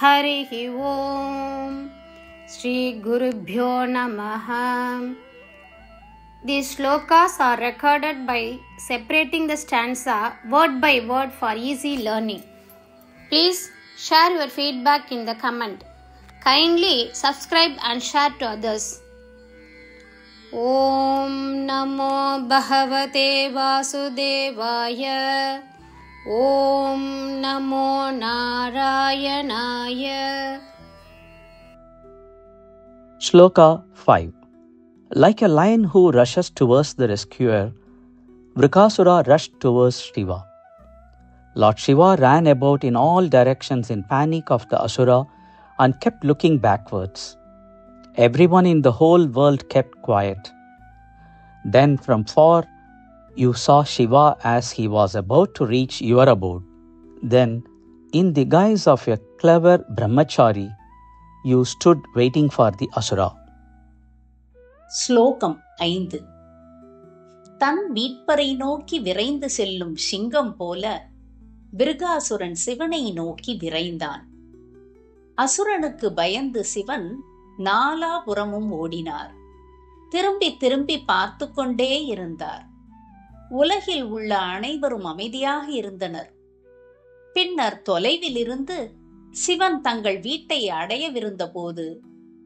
हरिः ओम श्री गुरुभ्यो नमः. These shlokas are recorded by separating the stanza word by word for easy learning. Please share your feedback in the comment. Kindly subscribe and share to others. Om Namo Bhagavate Vasudevaya. Om Namo Narayanaya. Shloka 5. Like a lion who rushes towards the rescuer, Vrikasura rushed towards Shiva. Lord Shiva ran about in all directions in panic of the Asura and kept looking backwards. Everyone in the whole world kept quiet. Then from far you saw Shiva as he was about to reach your abode. Then, in the guise of a clever brahmachari, you stood waiting for the Asura. ஸ்லோகம் 5. தன் மீட்பரை நோக்கி விரைந்து செல்லும் சிங்கம் போல விருகாசுரன் சிவனை நோக்கி விரைந்தான். அசுரனுக்கு பயந்து சிவன் நாலாபுறமும் ஓடினார். திரும்பி திரும்பி பார்த்து கொண்டே இருந்தார். உலகில் உள்ள அனைவரும் அமைதியாக இருந்தனர். பின்னர் தொலைவில் இருந்து சிவன் தங்கள் வீட்டை அடையவிருந்த போது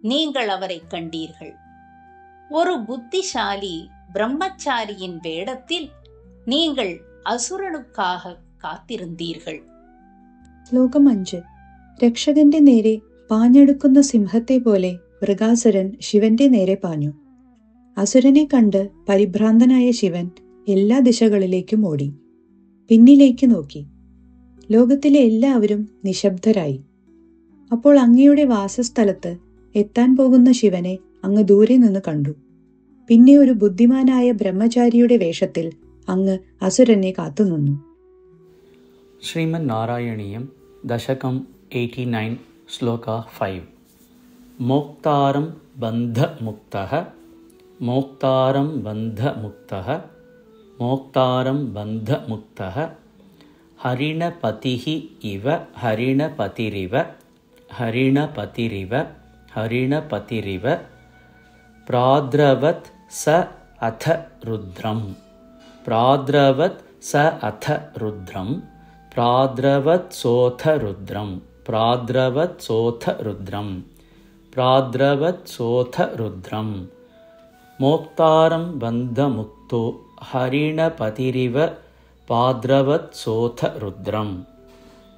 நீங்கள் அவரை கண்டீர்கள். ஒரு புத்திசாலி பிரம்மச்சாரியின் வேடத்தில் நீங்கள் അസുരനുക്കാக കാത്തിരുந்தீர்கள். ശ്ലോകം 5. രക്ഷകന്റെ നേരെ പാഞ്ഞെടുക്കുന്ന സിംഹത്തെ പോലെ മൃഗാസുരൻ ശിവന്റെ നേരെ പാഞ്ഞു. അസുരനെ കണ്ട് പരിഭ്രാന്തനായ ശിവൻ എല്ലാ ദിശകളിലേക്കും ഓടി. പിന്നിലേക്ക് നോക്കി. ലോകത്തിലെ എല്ലാവരും നിശബ്ദരായി. അപ്പോൾ അങ്ങയുടെ വാസസ്ഥലത്ത് എത്താൻ പോകുന്ന ശിവനെ അങ്ങ് ദൂരെ നിന്ന് കണ്ടു. പിന്നെ ഒരു ബുദ്ധിമാനായ ബ്രഹ്മചാരിയുടെ വേഷത്തിൽ അങ്ങ് അസുരനെ കാത്തുനിന്നു. ശ്രീമൻ നാരായണീയം ദശകം 89 ശ്ലോക 5. മോക്താരം ബന്ധമുക്തഃ മോക്താരം ബന്ധമുക്തഃ മോക്താരം ബന്ധമുക്തഃ ഹരിണപതിഃ ഇവ ഹരിണപതിരിവ ഹരിണപതിരിവ ഹരിണപതിരിവ പ്രാദ്രവത് സ അഥ രുദ്രം പ്രാദ്രവത് സ അഥ രുദ്രം പ്രാദ്രവത് സോഥ രുദ്രം പ്രാദ്രവത് സോഥ രുദ്രം പ്രാദ്രവത് സോഥ രുദ്രം മോക്താരം ബന്ധമുക്തോ ഹരിണപതിരിവ പാദ്രവത് സോഥ രുദ്രം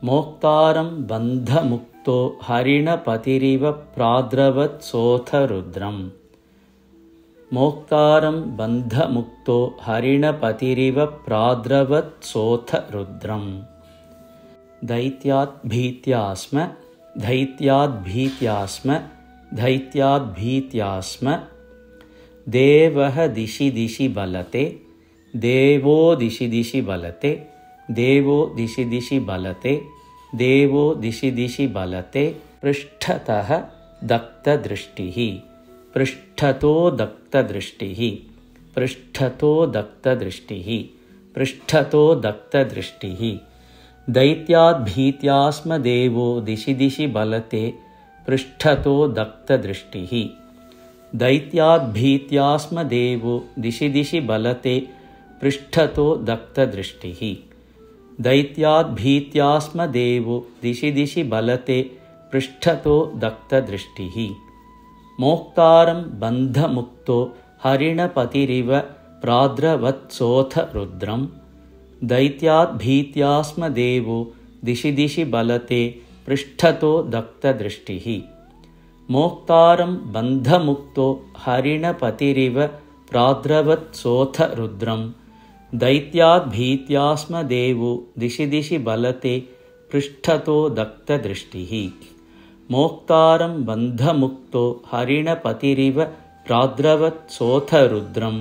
മോക്താരം ബന്ധമുക്തോ ഹരിണപതിരിവ പ്രാദ്രവത് സോഥ രുദ്രം മോക്താരം ബന്ധമുക്തോ ഹരിണപതിരിവ പ്രാദ്രവത് സോഥ രുദ്രം ദൈത്യാദ്ഭീത്യാസ്മ ദൈത്യാദ്ഭീത്യാസ്മ ദൈത്യാദ്ഭീത്യാസ്മ ദേവഃ ദിശി ദിശി ബലത്തെ ദേവോ ദിശി ദിശി ബലത്തെ ദേവോ ദിശി ദിശി ബലത്തെ ദേവോ ദിശി ദിശി ബലത്തെ പൃഷ്ഠതഃ ദഗ്ധദൃഷ്ടിഃ പൃഷ്ഠതോ ദഗ്ധദൃഷ്ടിഃ പൃഷ്ഠതോ ദഗ്ധദൃഷ്ടിഃ പൃഷ്ഠതോ ദഗ്ധദൃഷ്ടിഃ ദൈത്യാദ്ഭീത്യാസ്മ ദേവോ ദിശി ദിശി ബലത്തെ പൃഷ്ഠതോ ദഗ്ധദൃഷ്ടിഃ ദൈത്യാദ്ഭീത്യാസ്മ ദേവോ ദിശി ദിശി ബലത്തെ പൃഷ്ഠതോ ദഗ്ധദൃഷ്ടിഃ ദൈത്യാദ്ഭീത്യാസ്മ ദേവോ ദിശി ദിശി ബലത്തെ പൃഷ്ഠതോ ദഗ്ധദൃഷ്ടിഃ മോക്താരം ബന്ധമുക്തോ ഹരിണപതിരിവ പ്രാദ്രവത് സോഥ രുദ്രം ദൈത്യാദ്ഭീത്യാസ്മ ദേവോ ദിശി ദിശി ബലത്തെ പൃഷ്ഠതോ ദഗ്ധദൃഷ്ടിഃ മോക്താരം ബന്ധമുക്തോ ഹരിണപതിരിവ പ്രാദ്രവത് സോഥ രുദ്രം ദൈത്യാദ്ഭീത്യാസ്മ ദേവോ ദിശി ദിശി ബലത്തെ പൃഷ്ഠതോ ദഗ്ധദൃഷ്ടിഃ മോക്താരം ബന്ധമുക്തോ ഹരിണപതിരിവ പ്രാദ്രവത് സോഥ രുദ്രം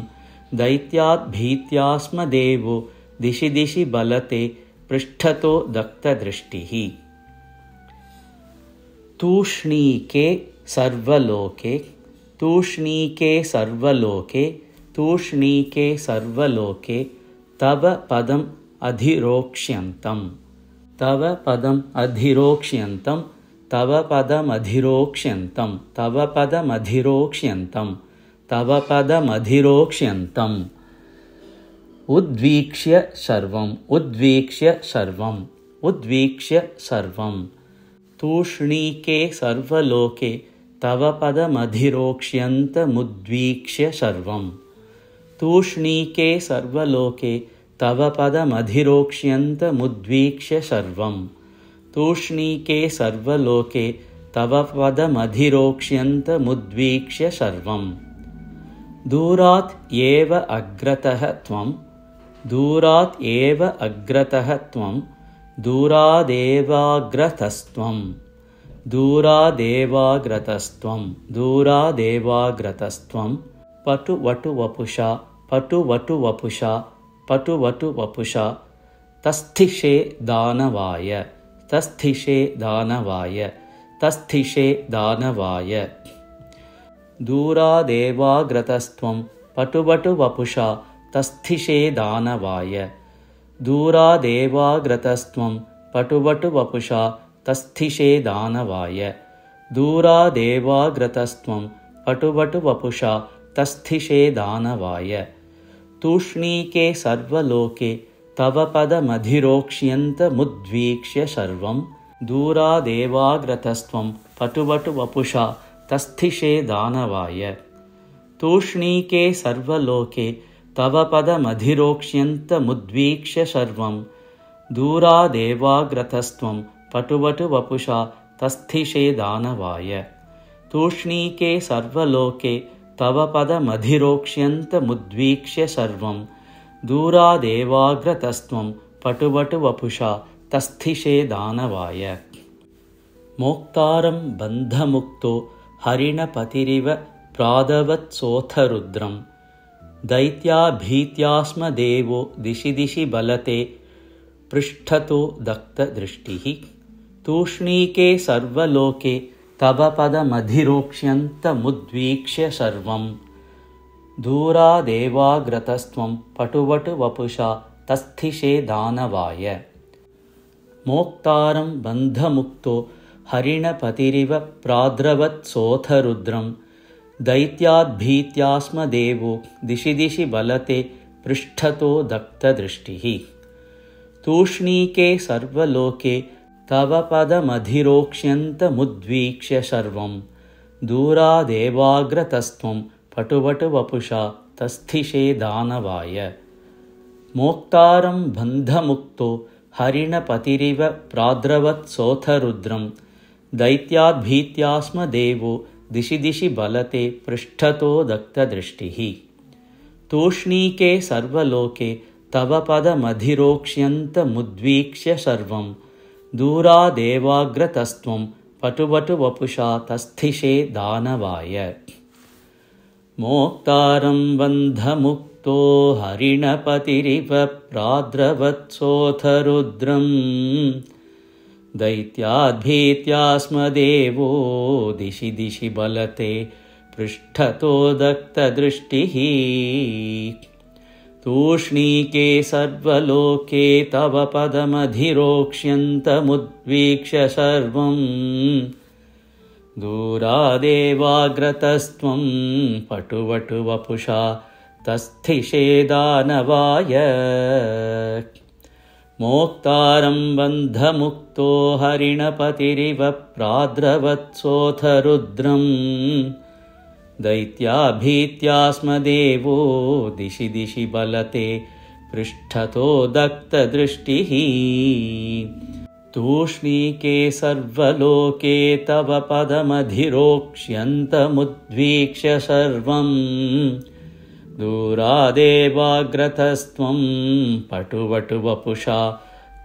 ദൈത്യാദ്ഭീത്യാസ്മ ദേവോ ദിശി ദിശി ബലത്തെ പൃഷ്ഠതോ ദഗ്ധദൃഷ്ടിഃ തൂഷ്ണീകേ സർവലോകേ തൂഷ്ണീകേ സർവലോകേ തൂഷ്ണീകേ സർവലോകേ തവ പദം അധിരോക്ഷ്യന്തം തവ പദം അധിരോക്ഷ്യന്തം तव पदमधिरोक्ष्यन्तं तव पदमधिरोक्ष्यन्तं तव पदमधिरोक्ष्यन्तम् उद्वीक्ष्य सर्वम् उद्वीक्ष्य सर्वम् उद्वीक्ष्य सर्वम् तूष्णीके सर्वलोके तव पदमधिरोक्ष्यन्तमुद्वीक्ष्य सर्वम् तूष्णीके सर्वलोके तव पदमधिरोक्ष्यन्तमुद्वीक्ष्य सर्वम् तूष्णीके सर्वलोके तव पदमधिरोक्ष्यन्तमुद्वीक्ष्य सर्वम् दूरात् एव अग्रतः त्वं दूरात् एव अग्रतः त्वं दूरादेवाग्रतस्त्वं दूरादेवाग्रतस्त्वं दूरादेवाग्रतस्त्वं पटुवटुवपुषा पटुवटुवपुषा पटुवटुवपुषा तस्थिषे दानवाय तस्थिषे दानवाय तस्थिषे दानवाय दूरादेवाग्रतस्त्वं पटुवटुवपुषा तस्थिषे दानवाय दूरादेवाग्रतस्त्वं पटुवटुवपुषा तस्थिषे दानवाय दूरादेवाग्रतस्त्वं पटुवटुवपुषा तस्थिषे दानवाय तूष्णीके सर्वलोके तव पदमधिरोक्ष्यन्तमुद्वीक्ष्य सर्वं दूरादेवाग्रतस्त्वं पटुवटुवपुषा तस्थिषे दानवाय तूष्णीके सर्वलोके तव पदमधिरोक्ष्यन्तमुद्वीक्ष्य सर्वं दूरादेवाग्रतस्त्वं पटुवटुवपुषा तस्थिषे दानवाय तूष्णीके सर्वलोके तव पदमधिरोक्ष्यन्तमुद्वीक्ष्य सर्वं दूरादेवाग्रतस्त्वं पटुवटुवपुषा तस्थिषे दानवाय मोक्तारं बन्धमुक्तो हरिणपतिरिव प्रादवत्सोऽथ दैत्याभीत्यास्म देवो दिशि दिशि बलते पृष्ठतो दत्तदृष्टिः तूष्णीके सर्वलोके तव पदमधिरोक्ष्यन्तमुद्वीक्ष्य सर्वं दूरादेवाग्रतस्त्वं पटुवटुवपुषा तस्थिषे दानवाय मोक्तारं बन्धमुक्तो हरिणपतिरिव प्राद्रवत्सोऽथ रुद्रं दैत्याद्भीत्यास्म देवो दिशि दिशि बलते पृष्ठतो दत्तदृष्टिः तूष्णीके सर्वलोके तव पदमधिरोक्ष्यन्तमुद्वीक्ष्य सर्वं दूरादेवाग्रतस्त्वं पटुवटुवपुषा तस्थिषे दानवाय मोक्तारं बन्धमुक्तो हरिणपतिरिव प्राद्रवत्सोऽथ रुद्रं दैत्याद्भीत्यास्म देवो दिशि दिशि बलते पृष्ठतो दत्तदृष्टिः तूष्णीके सर्वलोके तव पदमधिरोक्ष्यन्तमुद्वीक्ष्य सर्वं दूरादेवाग्रतस्त्वं पटुवटुवपुषा तस्थिषे दानवाय मोक्तारं बन्धमुक्तो हरिणपतिरिव प्राद्रवत्सोऽथ रुद्रं दैत्याद्भीत्यास्म देवो दिशि दिशि बलते पृष्ठतो दत्तदृष्टिः तूष्णीके सर्वलोके तव पदमधिरोक्ष्यन्तमुद्वीक्ष्य सर्वं दूरादेवाग्रतस्त्वं पटुवटुवपुषा तस्थिषे दानवाय मोक्तारं बन्धमुक्तो हरिणपतिरिव प्राद्रवत्सोऽथ रुद्रं दैत्याभीत्यास्म देवो दिशि दिशि बलते पृष्ठतो दत्तदृष्टिः तूष्णीके सर्वलोके तव पदमधिरोक्ष्यन्तमुद्वीक्ष्य सर्वं दूरादेवाग्रतस्त्वं पटुवटुवपुषा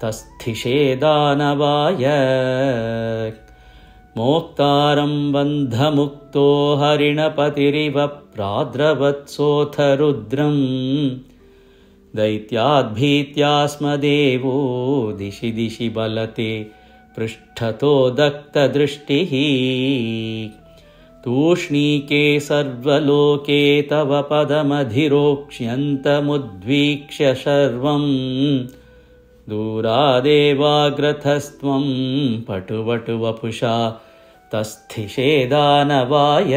तस्थिषे दानवाय मोक्तारं बन्धमुक्तो हरिणपतिरिव प्राद्रवत्सोऽथ रुद्रं दैत्याद्भीत्यास्म देवो दिशि दिशि बलते पृष्ठतो दत्तदृष्टिः तूष्णीके सर्वलोके तव पदमधिरोक्ष्यन्तमुद्वीक्ष्य सर्वं दूरादेवाग्रतस्त्वं पटुवटुवपुषा तस्थिषेदानवाय